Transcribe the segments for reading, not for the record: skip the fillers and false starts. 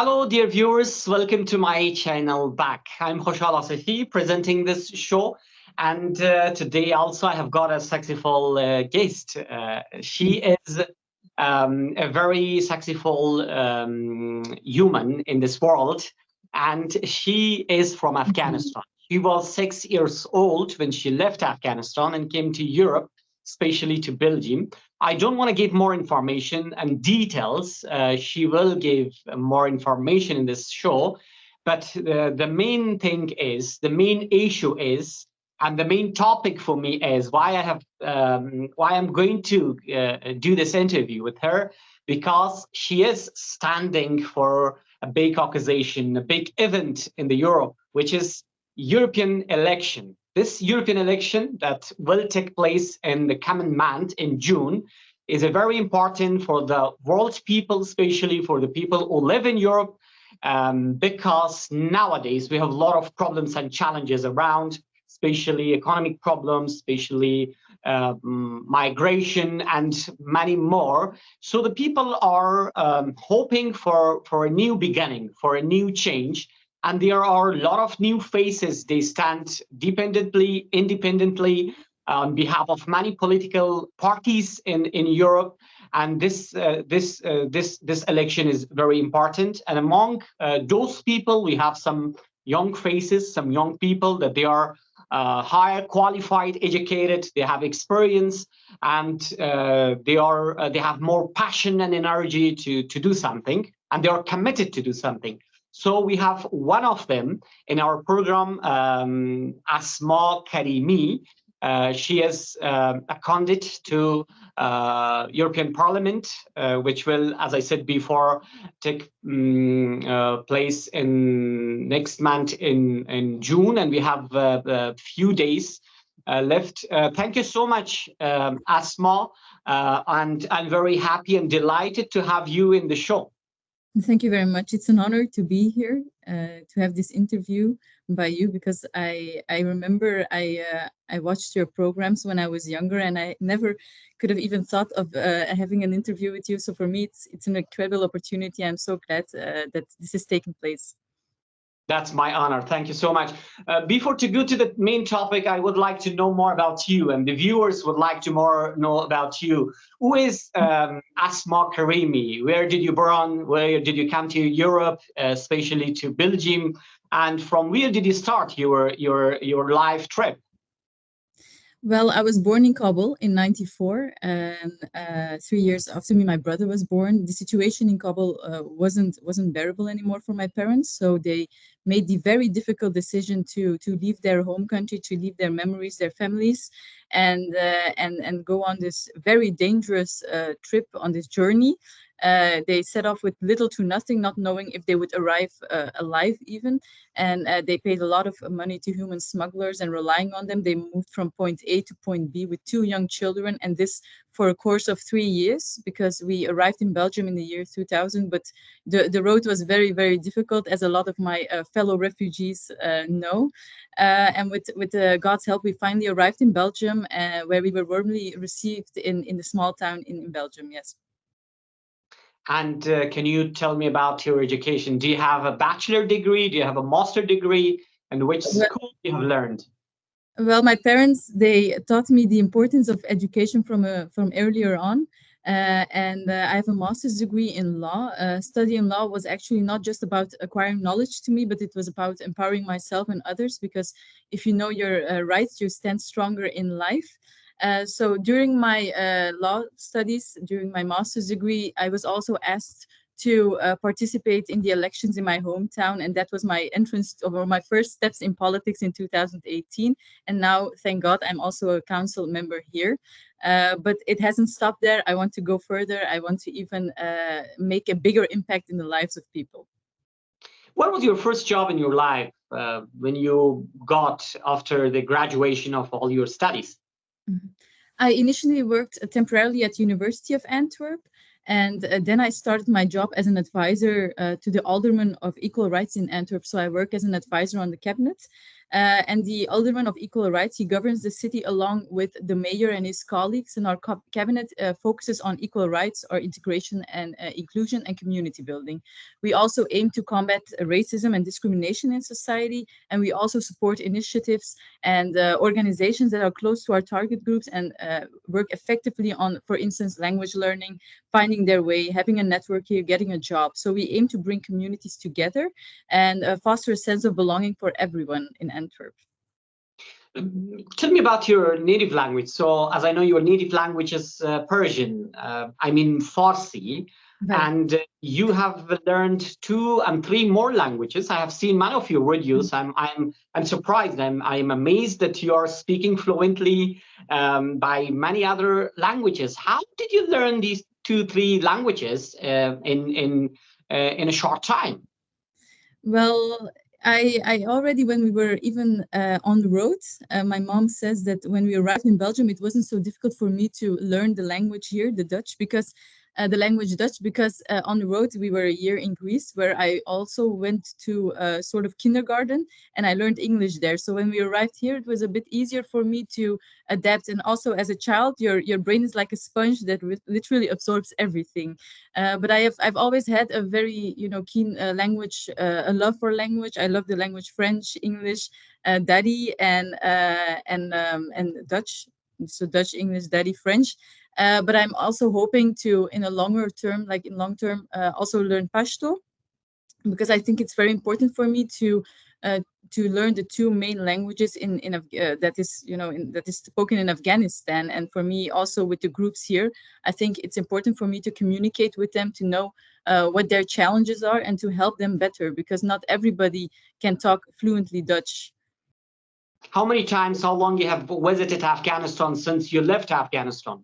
Hello, dear viewers. Welcome to my channel back. I'm Khoshal Asifi presenting this show. And today also I have got a successful guest. She is a very successful human in this world. And she is from Afghanistan. She was 6 years old when she left Afghanistan and came to Europe, especially to Belgium. I don't want to give more information and details. She will give more information in this show. But the main thing is, the main issue is, and the main topic for me is why I'm going to do this interview with her, because she is standing for a big accusation, a big event in the Europe, which is European election. This European election that will take place in the coming month in June is a very important for the world people, especially for the people who live in Europe, because nowadays we have a lot of problems and challenges around, especially economic problems, especially migration and many more. So the people are hoping for a new beginning, for a new change. And there are a lot of new faces. They stand independently on behalf of many political parties in Europe. And this election is very important. And among those people, we have some young faces, some young people that they are higher qualified, educated, they have experience, and they have more passion and energy to do something, and they are committed to do something. So we have one of them in our program, Asma Kareme. She is a candidate to European Parliament, which will, as I said before, take place in next month in June, and we have a few days left. Thank you so much, Asma, and I'm very happy and delighted to have you in the show. Thank you very much. It's an honor to be here, to have this interview by you, because I remember I watched your programs when I was younger, and I never could have even thought of having an interview with you. So for me, it's an incredible opportunity. I'm so glad that this is taking place. That's my honor. Thank you so much. Before to go to the main topic, I would like to know more about you, and the viewers would like to more know about you. Who is Asma Kareme? Where did you born? Where did you come to Europe, especially to Belgium? And from where did you start your life trip? Well, I was born in Kabul in '94, and 3 years after me, my brother was born. The situation in Kabul wasn't bearable anymore for my parents, so they made the very difficult decision to leave their home country, to leave their memories, their families, and go on this very dangerous trip, on this journey. They set off with little to nothing, not knowing if they would arrive alive even, and they paid a lot of money to human smugglers, and relying on them, they moved from point A to point B with two young children, and this for a course of 3 years, because we arrived in Belgium in the year 2000, but the road was very, very difficult, as a lot of my fellow refugees know. And with God's help, we finally arrived in Belgium, where we were warmly received in the small town in Belgium. Yes. And can you tell me about your education? Do you have a bachelor degree? Do you have a master degree? And which school you have learned? Well, my parents, they taught me the importance of education from earlier on. And I have a master's degree in law. Studying law was actually not just about acquiring knowledge to me, but it was about empowering myself and others, because if you know your rights, you stand stronger in life. So during my law studies, during my master's degree, I was also asked to participate in the elections in my hometown, and that was my entrance or my first steps in politics in 2018. And now, thank God, I'm also a council member here. But it hasn't stopped there. I want to go further. I want to even make a bigger impact in the lives of people. What was your first job in your life when you got after the graduation of all your studies? Mhm. I initially worked temporarily at University of Antwerp, and then I started my job as an advisor to the Alderman of Equal Rights in Antwerp. So I work as an advisor on the cabinet. And the alderman of equal rights, he governs the city along with the mayor and his colleagues. And our cabinet focuses on equal rights, or integration and inclusion and community building. We also aim to combat racism and discrimination in society, and we also support initiatives and organizations that are close to our target groups and work effectively on, for instance, language learning, finding their way, having a network here, getting a job. So we aim to bring communities together and foster a sense of belonging for everyone in Antwerp. Tell me about your native language. So, as I know, your native language is Persian. I mean Farsi, Right. and you have learned 2 and 3 more languages. I have seen many of your videos. I'm surprised. I'm amazed that you are speaking fluently by many other languages. How did you learn these 2, 3 languages in a short time? Well, I already, when we were even on the road, my mom says that when we arrived in Belgium, it wasn't so difficult for me to learn the language here, the Dutch, because the language Dutch, because on the road we were a year in Greece, where I also went to sort of kindergarten, and I learned English there. So when we arrived here, it was a bit easier for me to adapt. And also, as a child, your brain is like a sponge that literally absorbs everything. But I've always had a very keen language, a love for language. I love the language French, English, Dari, and Dutch. So Dutch, English, Dari, French. But I'm also hoping to, in a longer term, like in long term, also learn Pashto, because I think it's very important for me uh, to learn the 2 main languages that is that is spoken in Afghanistan. And for me, also with the groups here, I think it's important for me to communicate with them, to know what their challenges are, and to help them better, because not everybody can talk fluently Dutch. How many times, how long you have visited Afghanistan since you left Afghanistan?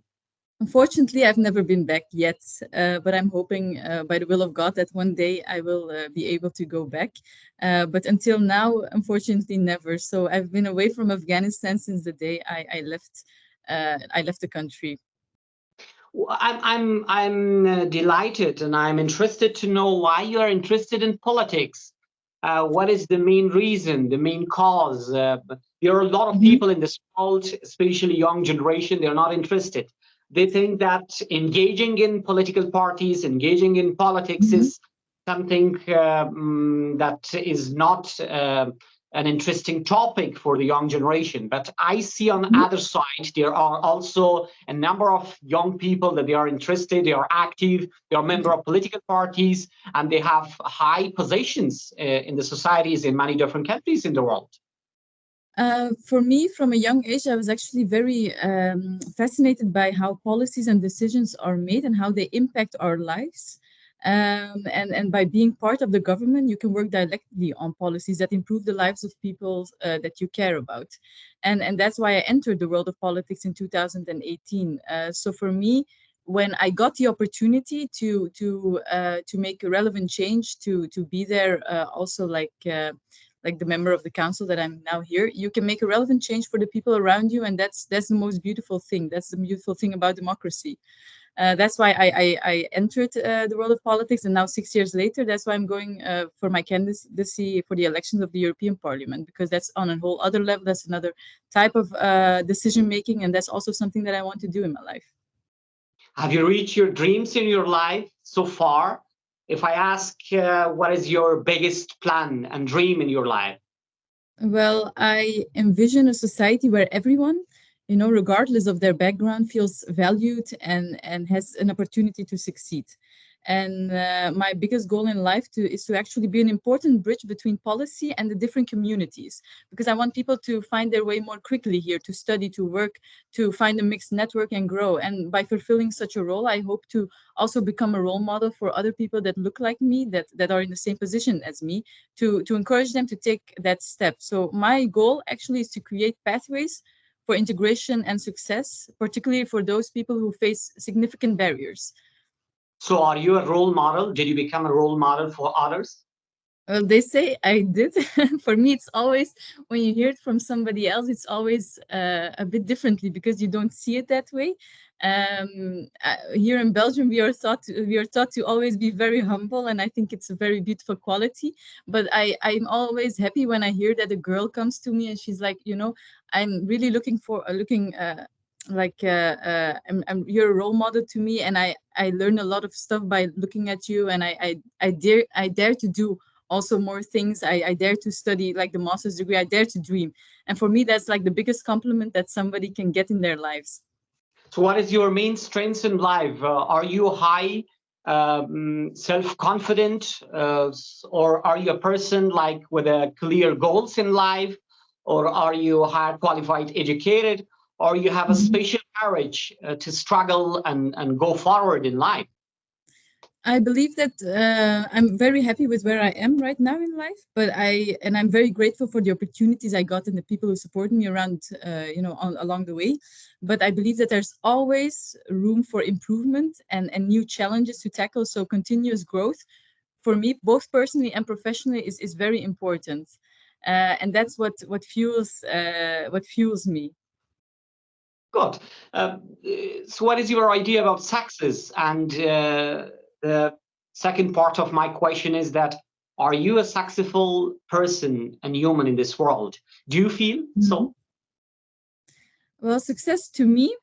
Unfortunately, I've never been back yet, but I'm hoping, by the will of God, that one day I will be able to go back. But until now, unfortunately, never. So I've been away from Afghanistan since the day I left. I left the country. I'm delighted, and I'm interested to know why you are interested in politics. What is the main reason, the main cause? There are a lot of Mhm. people in this world, especially young generation, they're not interested. They think that engaging in political parties, engaging in politics Mhm. is something that is not an interesting topic for the young generation. But I see on the Mhm. other side, there are also a number of young people that they are interested, they are active, they are member of political parties, and they have high positions in the societies in many different countries in the world. For me, from a young age, I was actually very fascinated by how policies and decisions are made and how they impact our lives. And by being part of the government, you can work directly on policies that improve the lives of people that you care about. And that's why I entered the world of politics in 2018. So for me, when I got the opportunity to make a relevant change, to be there, also like the member of the council that I'm now here, you can make a relevant change for the people around you, and that's the most beautiful thing. That's the beautiful thing about democracy. That's why I entered the world of politics, and now 6 years later, that's why I'm going for my candidacy for the elections of the European Parliament, because that's on a whole other level. That's another type of decision making, and that's also something that I want to do in my life. Have you reached your dreams in your life so far? If I ask, what is your biggest plan and dream in your life? Well, I envision a society where everyone, regardless of their background, feels valued and has an opportunity to succeed. And my biggest goal in life is to actually be an important bridge between policy and the different communities, because I want people to find their way more quickly here, to study, to work, to find a mixed network and grow. And by fulfilling such a role, I hope to also become a role model for other people that look like me, that are in the same position as me, to encourage them to take that step. So my goal actually is to create pathways for integration and success, particularly for those people who face significant barriers. So, are you a role model? Did you become a role model for others? Well, they say I did. For me, it's always when you hear it from somebody else, it's always a bit differently because you don't see it that way. Here in Belgium, we are taught to always be very humble, and I think it's a very beautiful quality. But I'm always happy when I hear that a girl comes to me and she's like, I'm really looking for looking. You're a role model to me, and I learn a lot of stuff by looking at you, and I dare to do also more things. I dare to study like the master's degree. I dare to dream. And for me, that's like the biggest compliment that somebody can get in their lives. So, what is your main strengths in life? Are you high, self-confident, or are you a person like with clear goals in life, or are you higher qualified, educated, or you have a Mhm. special courage to struggle and go forward in life? I believe that I'm very happy with where I am right now in life, I'm very grateful for the opportunities I got and the people who support me around, along the way. But I believe that there's always room for improvement and new challenges to tackle. So continuous growth for me, both personally and professionally, is very important, and that's what fuels me. Good. So, what is your idea about success? And the second part of my question is that are you a successful person and human in this world? Do you feel Mhm. so? Well, success to me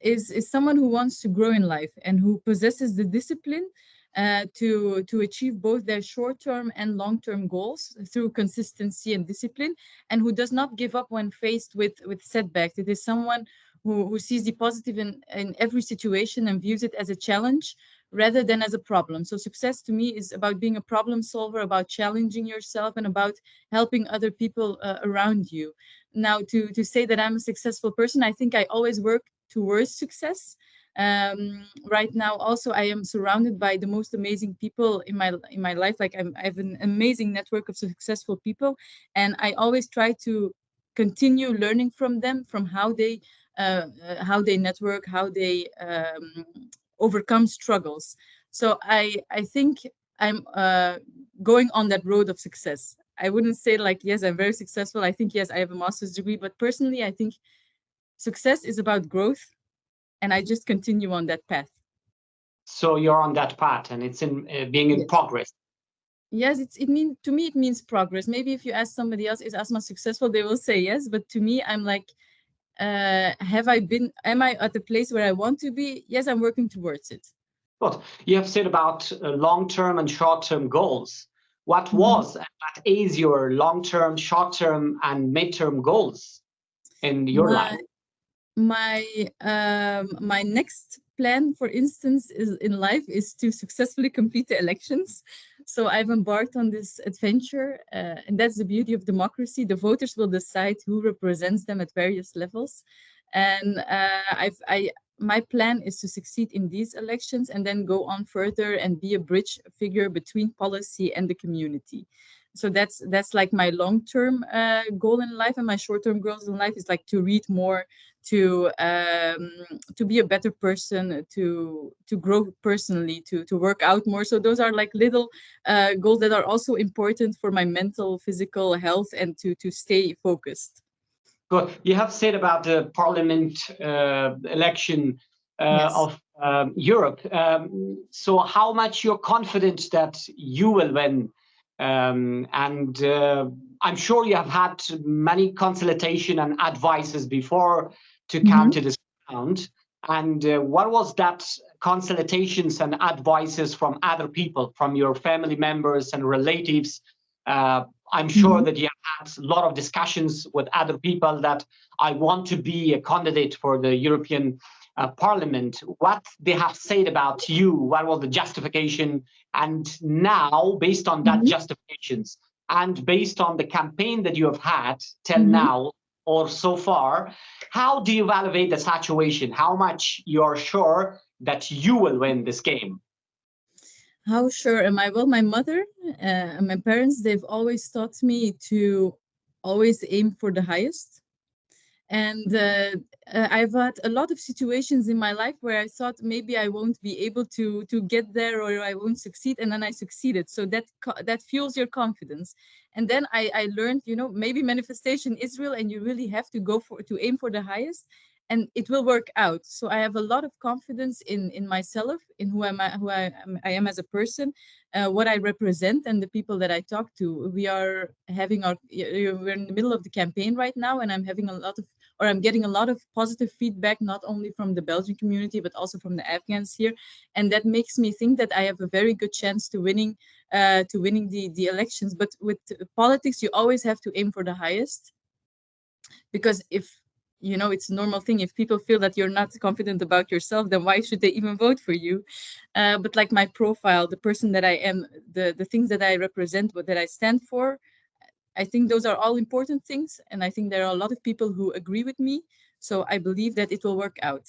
is someone who wants to grow in life and who possesses the discipline to achieve both their short-term and long-term goals through consistency and discipline, and who does not give up when faced with setbacks. It is someone who sees the positive in every situation and views it as a challenge rather than as a problem. So success to me is about being a problem solver, about challenging yourself, and about helping other people around you. Now, to say that I'm a successful person, I think I always work towards success. Right now, also, I am surrounded by the most amazing people in my life. Like I have an amazing network of successful people, and I always try to continue learning from them, from how they network, how they overcome struggles. So I think I'm going on that road of success. I wouldn't say like, yes, I'm very successful. I think, yes, I have a master's degree, but personally, I think success is about growth, and I just continue on that path. So you're on that path, and it's in being in Yes. progress. Yes, to me it means progress. Maybe if you ask somebody else, is Asma successful? They will say yes, but to me, I'm like, am I at the place where I want to be? Yes, I'm working towards it. But you have said about long-term and short-term goals. What Mhm. was and what is your long-term, short-term, and mid-term goals in your life? My my next plan, for instance, is in life is to successfully complete the elections. So I've embarked on this adventure, and that's the beauty of democracy. The voters will decide who represents them at various levels, and my plan is to succeed in these elections and then go on further and be a bridge figure between policy and the community. So that's like my long-term goal in life, and my short-term goals in life is like to read more, to be a better person, to grow personally, to work out more. So those are like little goals that are also important for my mental, physical health, and to stay focused. Good. You have said about the parliament election Yes. of Europe. So, how much you're confident that you will win? And I'm sure you have had many consultation and advices before to come Hmm. to this round. And what was that consultations and advices from other people, from your family members and relatives? Uh, I'm sure Hmm. that you have had a lot of discussions with other people that I want to be a candidate for the European Parliament. What they have said about you, what was the justification, and now based on that Hmm. justifications and based on the campaign that you have had till Hmm. now or so far, how do you evaluate the situation? How much you're sure that you will win this game? How sure am I? Well, my mother and my parents, they've always taught me to always aim for the highest. And I've had a lot of situations in my life where I thought maybe I won't be able to get there, or I won't succeed, and then I succeeded. So that fuels your confidence. And then I learned, maybe manifestation is real, and you really have to go for to aim for the highest, and it will work out. So I have a lot of confidence in myself, in who I am as a person, what I represent, and the people that I talk to. We are having we're in the middle of the campaign right now, and I'm getting a lot of positive feedback, not only from the Belgian community, but also from the Afghans here. And that makes me think that I have a very good chance to winning the elections. But with politics, you always have to aim for the highest, because if it's a normal thing. If people feel that you're not confident about yourself, then why should they even vote for you? But like my profile, the person that I am, the things that I represent, what that I stand for, I think those are all important things, and I think there are a lot of people who agree with me. So I believe that it will work out.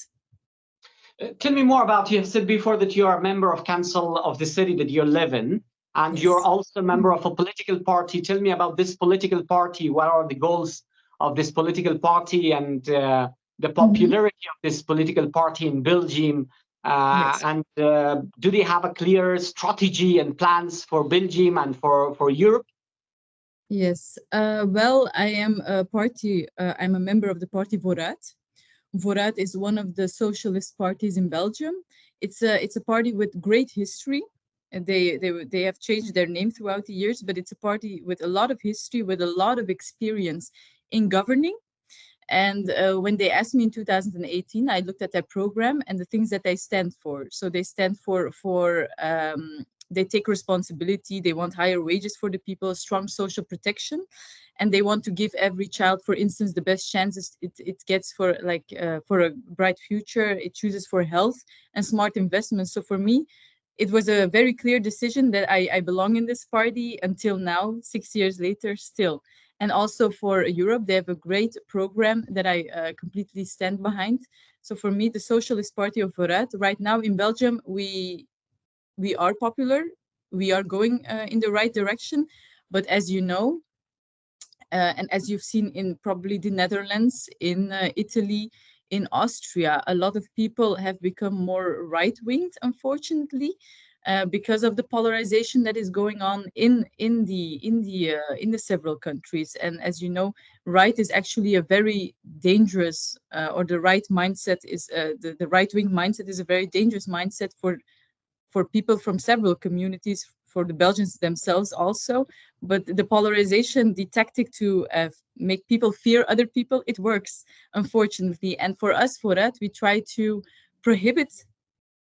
Tell me more about, you have said before that you are a member of council of the city that you live in, and you're Yes. also a member of a political party. Tell me about this political party. What are the goals of this political party, and the Hmm. popularity of this political party in Belgium? Yes. And do they have a clear strategy and plans for Belgium and for Europe? Yes. Well, I'm a member of the party Vooruit. Vooruit is one of the socialist parties in Belgium. It's a party with great history. And they have changed their name throughout the years, but it's a party with a lot of history, with a lot of experience in governing. And when they asked me in 2018, I looked at their program and the things that they stand for. So they stand for they take responsibility. They want higher wages for the people, strong social protection, and they want to give every child, for instance, the best chances it gets for a bright future. It chooses for health and smart investments. So for me, it was a very clear decision that I belong in this party until now, 6 years later, still. And also for Europe, they have a great program that I completely stand behind. So for me, the Socialist Party of Vooruit, right now in Belgium, we are popular. We are going in the right direction. But as you know, and as you've seen in probably the Netherlands, in Italy, in Austria, a lot of people have become more right-winged, unfortunately, because of the polarization that is going on in the several countries. And as you know, right is actually a very dangerous, or the right mindset is the right-wing mindset is a very dangerous mindset for people from several communities, for the Belgians themselves also. But the polarization, the tactic to make people fear other people, it works, unfortunately. And for us, for that, we try to prohibit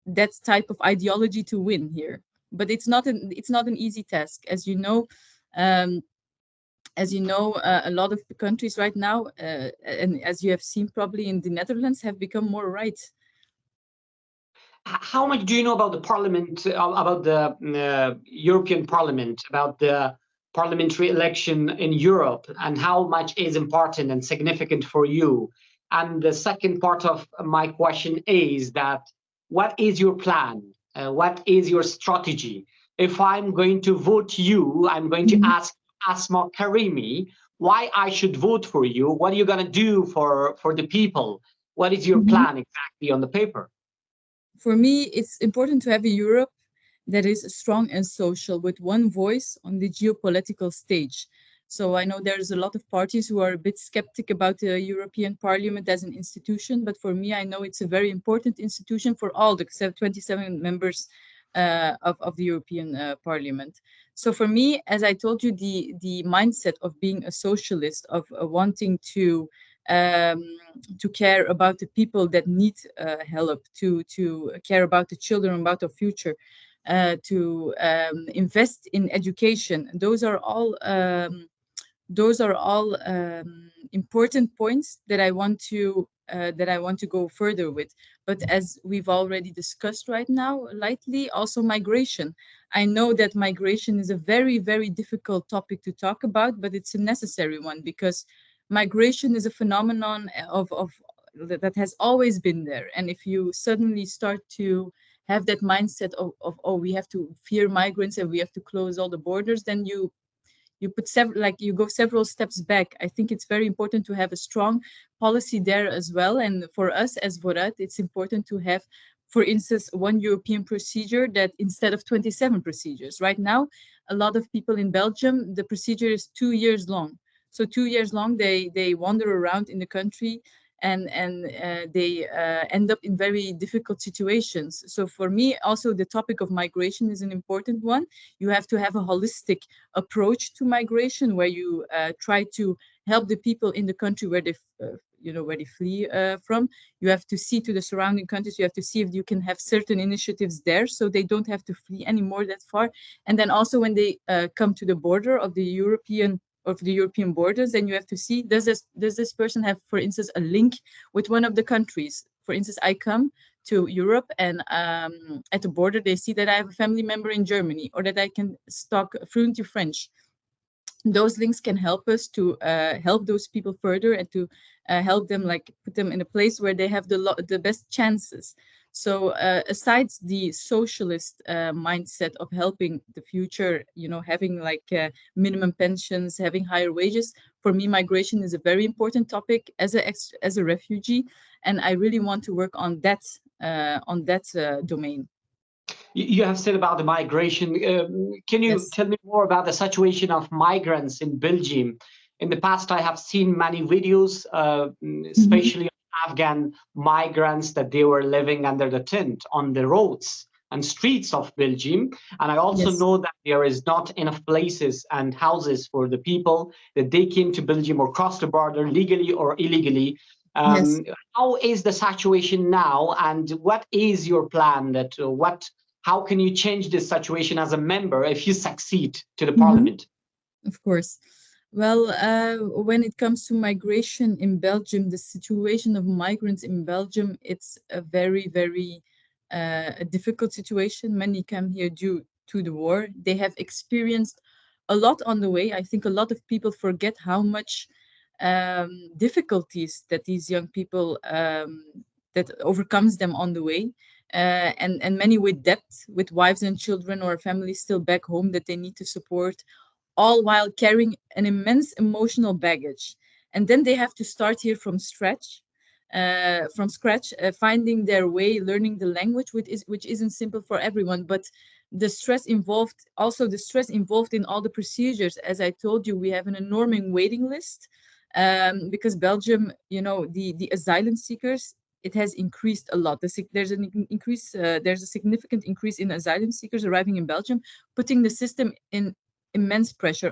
that type of ideology to win here. But it's not an easy task, as you know. Um, a lot of the countries right now, and as you have seen probably in the Netherlands, have become more right. How much do you know about the parliament, about the European Parliament, about the parliamentary election in Europe, and how much is important and significant for you? And the second part of my question is that what is your plan? What is your strategy? If I'm going to vote you, I'm going to Mhm. ask Asma Kareme why I should vote for you. What are you going to do for the people? What is your Mhm. plan exactly on the paper? For me, it's important to have a Europe that is strong and social, with one voice on the geopolitical stage. So I know there's a lot of parties who are a bit skeptic about the European Parliament as an institution, but for me, I know it's a very important institution for all the 27 members of the European Parliament. So for me, as I told you, the mindset of being a socialist, of wanting um, to care about the people that need help, to care about the children, about the future, to invest in education. Those are all important points that I want to go further with. But as we've already discussed right now, lightly, also migration. I know that migration is a very, very difficult topic to talk about, but it's a necessary one, because migration is a phenomenon that has always been there. And if you suddenly start to have that mindset of oh, we have to fear migrants and we have to close all the borders, then you put several, like you go several steps back. I think it's very important to have a strong policy there as well. And for us as Vorat, it's important to have, for instance, one European procedure that instead of 27 procedures. Right now, a lot of people in Belgium, the procedure is 2 years long. So 2 years long, they wander around in the country, and they end up in very difficult situations. So for me, also the topic of migration is an important one. You have to have a holistic approach to migration, where you try to help the people in the country where they where they flee from. You have to see to the surrounding countries. You have to see if you can have certain initiatives there, so they don't have to flee anymore that far. And then also when they come to the border of the European borders, then you have to see, does this person have, for instance, a link with one of the countries? For instance, I come to Europe, and at the border they see that I have a family member in Germany, or that I can talk fluently French. Those links can help us to help those people further, and to help them, like put them in a place where they have the best chances. So aside the socialist mindset of helping the future, having like minimum pensions, having higher wages, for me migration is a very important topic as a refugee, and I really want to work on that domain. You have said about the migration. Can you Yes. tell me more about the situation of migrants in Belgium? In the past, I have seen many videos, Mhm. especially of Afghan migrants, that they were living under the tent on the roads and streets of Belgium. And I also Yes. know that there is not enough places and houses for the people that they came to Belgium or crossed the border legally or illegally. Yes. Um, how is the situation now, and what is your plan? How can you change this situation as a member if you succeed to the Mhm. parliament? Of course. Well, when it comes to migration in Belgium, the situation of migrants in Belgium, it's a very, very a difficult situation. Many come here due to the war. They have experienced a lot on the way. I think a lot of people forget how much difficulties that these young people that overcomes them on the way. And many with debt, with wives and children or families still back home that they need to support, all while carrying an immense emotional baggage. And then they have to start here from scratch, finding their way, learning the language, which isn't simple for everyone. But the stress involved in all the procedures. As I told you, we have an enormous waiting list, because Belgium, the asylum seekers, it has increased a lot. There's a significant increase in asylum seekers arriving in Belgium, putting the system under immense pressure.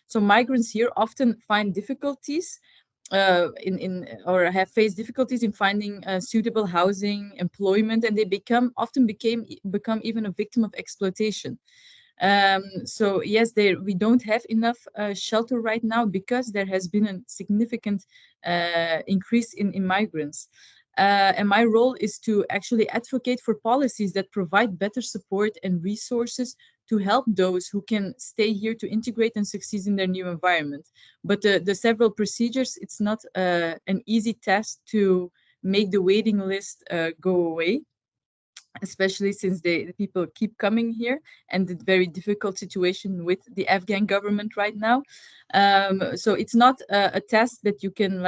So migrants here often find difficulties in or have faced difficulties in finding suitable housing, employment, and they become even a victim of exploitation. So yes, we don't have enough shelter right now, because there has been a significant increase in migrants. And my role is to actually advocate for policies that provide better support and resources to help those who can stay here to integrate and succeed in their new environment. But the several procedures, it's not an easy task to make the waiting list go away, especially since the people keep coming here, and the very difficult situation with the Afghan government right now. So it's not a task that you can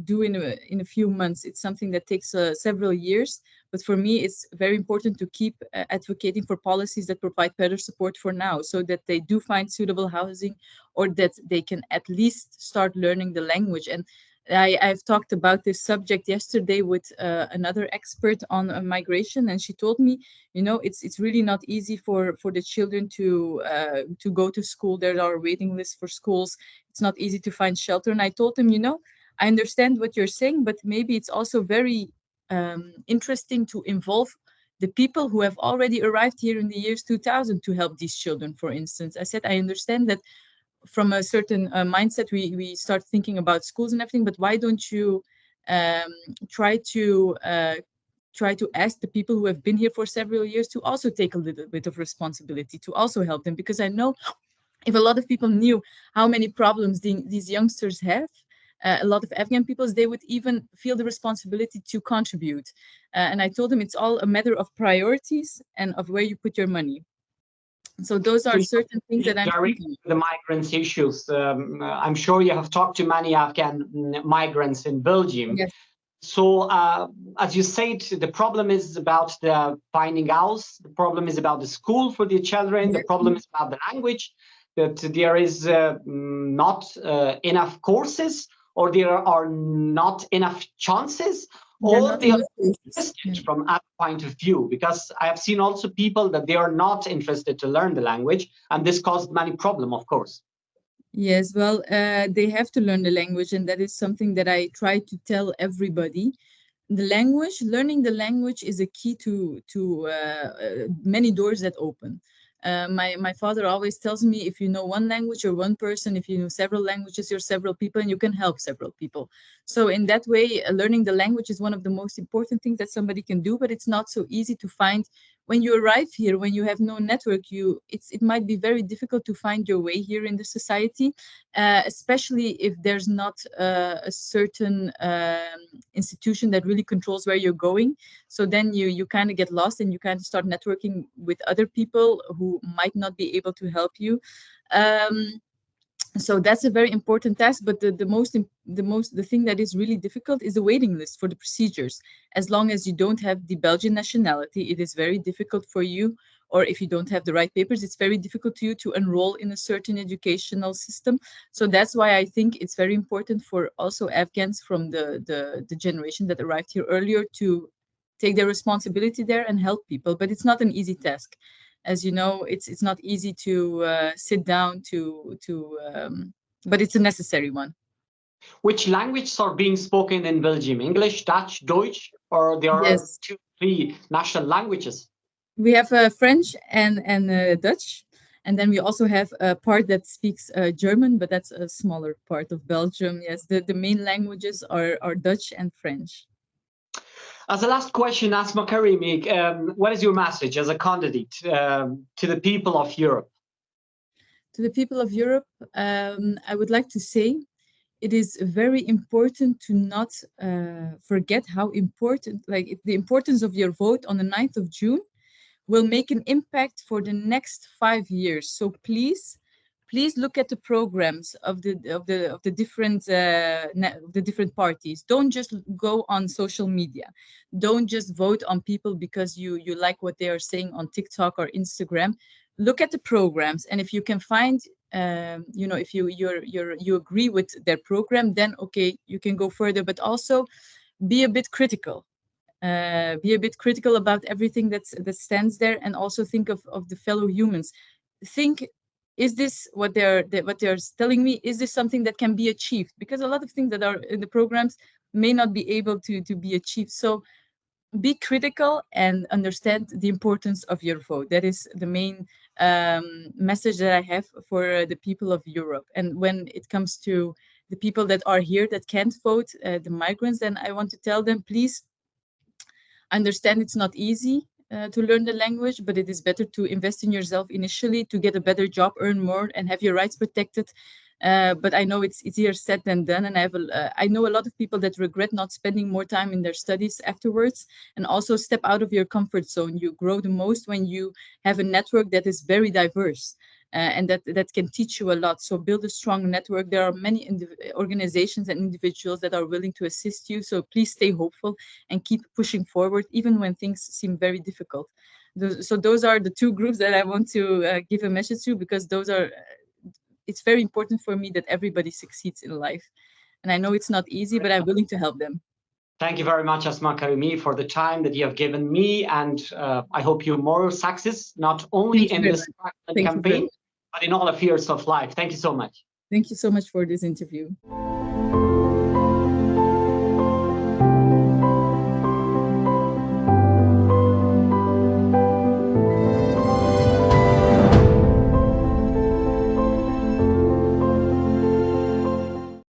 do in a few months. It's something that takes several years. But for me, it's very important to keep advocating for policies that provide better support for now, so that they do find suitable housing, or that they can at least start learning the language. And I've talked about this subject yesterday with another expert on migration, and she told me, it's really not easy for the children to go to school. There are waiting lists for schools. It's not easy to find shelter. And I told him, I understand what you're saying, but maybe it's also very interesting to involve the people who have already arrived here in the years 2000 to help these children. For instance, I said, I understand that from a certain mindset, we start thinking about schools and everything, but why don't you um, try to try to ask the people who have been here for several years to also take a little bit of responsibility, to also help them? Because I know if a lot of people knew how many problems these youngsters have, a lot of Afghan peoples, they would even feel the responsibility to contribute. And I told them it's all a matter of priorities and of where you put your money. So those So are certain things that I'm directly thinking. the migrants issues. I'm sure you have talked to many Afghan migrants in Belgium. Yes, So, as you said, the problem is about the finding house. The problem is about the school for the children. The yes. problem is about the language. That there is not enough courses, or there are not enough chances, There are or not they are enough places. Yeah. interested from that point of view. Because I have seen also people that they are not interested to learn the language, and this caused many problem, of course. Yes, well, they have to learn the language, and that is something that I try to tell everybody. The language, learning the language is a key to many doors that open. My father always tells me, if you know one language, you're one person. If you know several languages, you're several people, and you can help several people. So in that way, learning the language is one of the most important things that somebody can do. But it's not so easy to find when you arrive here. When you have no network, it might be very difficult to find your way here in the society, especially if there's not a certain institution that really controls where you're going. So then you kind of get lost, and you kind of start networking with other people who might not be able to help you. Um, so that's a very important task, but the thing that is really difficult is the waiting list for the procedures. As long as you don't have the Belgian nationality, it is very difficult for you, or if you don't have the right papers, it's very difficult to you to enroll in a certain educational system. So that's why I think it's very important for also Afghans from the generation that arrived here earlier to take their responsibility there and help people. But it's not an easy task. As you know, it's not easy to sit down but it's a necessary one. Which languages are being spoken in Belgium? English, Dutch, Deutsch, or there are Yes, two, three national languages? we have French and Dutch, and then we also have a part that speaks German, but that's a smaller part of Belgium. Yes, the main languages are Dutch and French. As a last question, Asma Kareme, what is your message as a candidate to the people of Europe? To the people of Europe, I would like to say it is very important to not forget how important, like the importance of your vote on the 9th of June will make an impact for the next 5 years. So please look at the programs of the different parties. Don't just go on social media. Don't just vote on people because you like what they are saying on TikTok or Instagram. Look at the programs, and if you can find if you agree with their program, then okay, you can go further. But also be a bit critical, be a bit critical about everything that stands there, and also think of the fellow humans. Think, is this what they're telling me, is this something that can be achieved? Because a lot of things that are in the programs may not be able to be achieved. So be critical and understand the importance of your vote. That is the main message that I have for the people of Europe. And when it comes to the people that are here that can't vote, the migrants, then I want to tell them, please understand it's not easy to learn the language, but it is better to invest in yourself initially to get a better job, earn more, and have your rights protected. But I know it's easier said than done, and I know a lot of people that regret not spending more time in their studies afterwards. And also step out of your comfort zone. You grow the most when you have a network that is very diverse. And that can teach you a lot. So build a strong network. There are many organizations and individuals that are willing to assist you. So please stay hopeful and keep pushing forward, even when things seem very difficult. So those are the two groups that I want to give a message to, because those are. It's very important for me that everybody succeeds in life, and I know it's not easy, but I'm willing to help them. Thank you very much, Asma Kareme, for the time that you have given me, and I hope you more success, not only Thank you in very this much. Thank you very campaign, much. but in all affairs of life. Thank you so much. Thank you so much for this interview.